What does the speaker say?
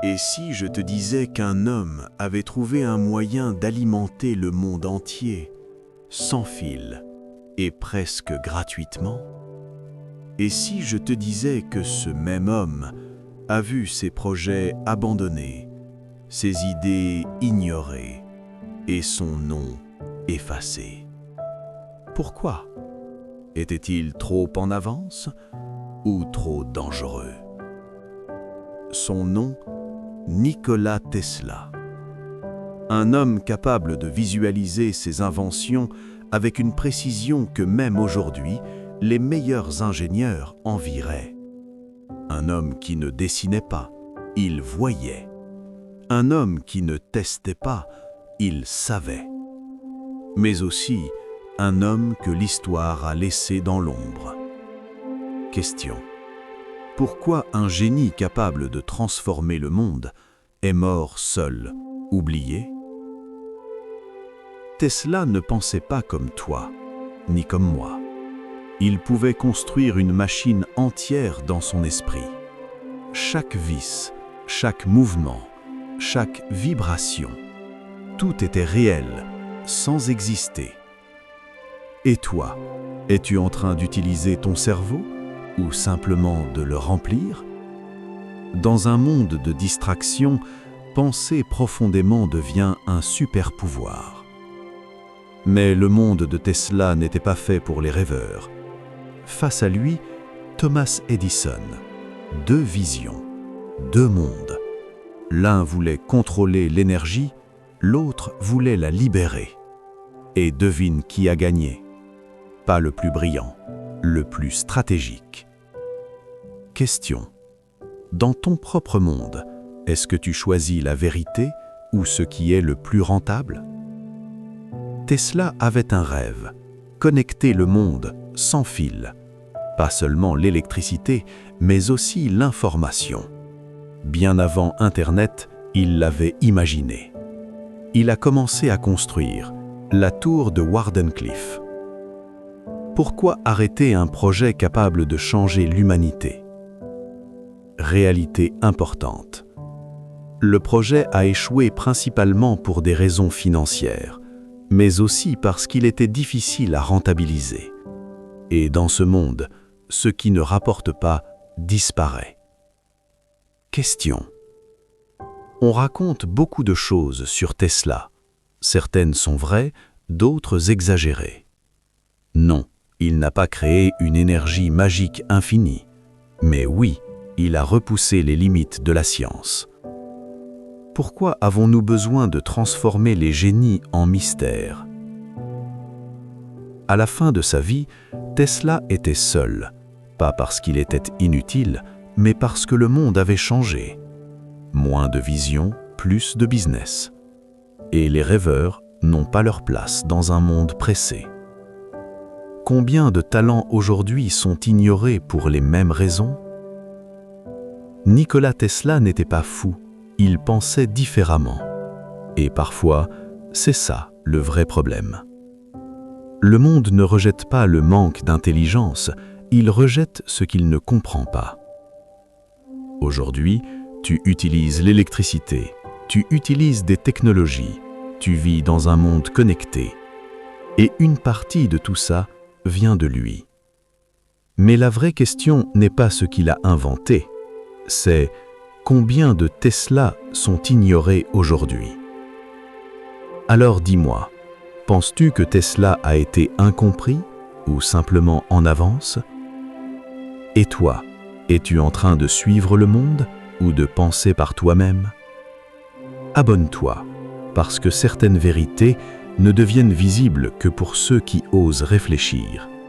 Et si je te disais qu'un homme avait trouvé un moyen d'alimenter le monde entier, sans fil et presque gratuitement? Et si je te disais que ce même homme a vu ses projets abandonnés, ses idées ignorées et son nom effacé? Pourquoi? Était-il trop en avance ou trop dangereux? Son nom, Nikola Tesla. Un homme capable de visualiser ses inventions avec une précision que même aujourd'hui, les meilleurs ingénieurs envieraient. Un homme qui ne dessinait pas, il voyait. Un homme qui ne testait pas, il savait. Mais aussi un homme que l'histoire a laissé dans l'ombre. Question. Pourquoi un génie capable de transformer le monde est mort seul, oublié? Tesla ne pensait pas comme toi, ni comme moi. Il pouvait construire une machine entière dans son esprit. Chaque vis, chaque mouvement, chaque vibration, tout était réel, sans exister. Et toi, es-tu en train d'utiliser ton cerveau ou simplement de le remplir? Dans un monde de distraction, penser profondément devient un super pouvoir. Mais le monde de Tesla n'était pas fait pour les rêveurs. Face à lui, Thomas Edison. Deux visions, deux mondes. L'un voulait contrôler l'énergie, l'autre voulait la libérer. Et devine qui a gagné? Pas le plus brillant, le plus stratégique. Question. Dans ton propre monde, est-ce que tu choisis la vérité ou ce qui est le plus rentable? Tesla avait un rêve, connecter le monde sans fil. Pas seulement l'électricité, mais aussi l'information. Bien avant Internet, il l'avait imaginé. Il a commencé à construire la tour de Wardenclyffe. Pourquoi arrêter un projet capable de changer l'humanité? Réalité importante. Le projet a échoué principalement pour des raisons financières, mais aussi parce qu'il était difficile à rentabiliser. Et dans ce monde, ce qui ne rapporte pas disparaît. Question. On raconte beaucoup de choses sur Tesla. Certaines sont vraies, d'autres exagérées. Non, il n'a pas créé une énergie magique infinie. Mais oui, il a repoussé les limites de la science. Pourquoi avons-nous besoin de transformer les génies en mystères? À la fin de sa vie, Tesla était seul, pas parce qu'il était inutile, mais parce que le monde avait changé. Moins de vision, plus de business. Et les rêveurs n'ont pas leur place dans un monde pressé. Combien de talents aujourd'hui sont ignorés pour les mêmes raisons? Nikola Tesla n'était pas fou, il pensait différemment. Et parfois, c'est ça le vrai problème. Le monde ne rejette pas le manque d'intelligence, il rejette ce qu'il ne comprend pas. Aujourd'hui, tu utilises l'électricité, tu utilises des technologies, tu vis dans un monde connecté. Et une partie de tout ça vient de lui. Mais la vraie question n'est pas ce qu'il a inventé, c'est combien de Tesla sont ignorés aujourd'hui. Alors dis-moi, penses-tu que Tesla a été incompris ou simplement en avance? Et toi, es-tu en train de suivre le monde ou de penser par toi-même? Abonne-toi, parce que certaines vérités ne deviennent visibles que pour ceux qui osent réfléchir.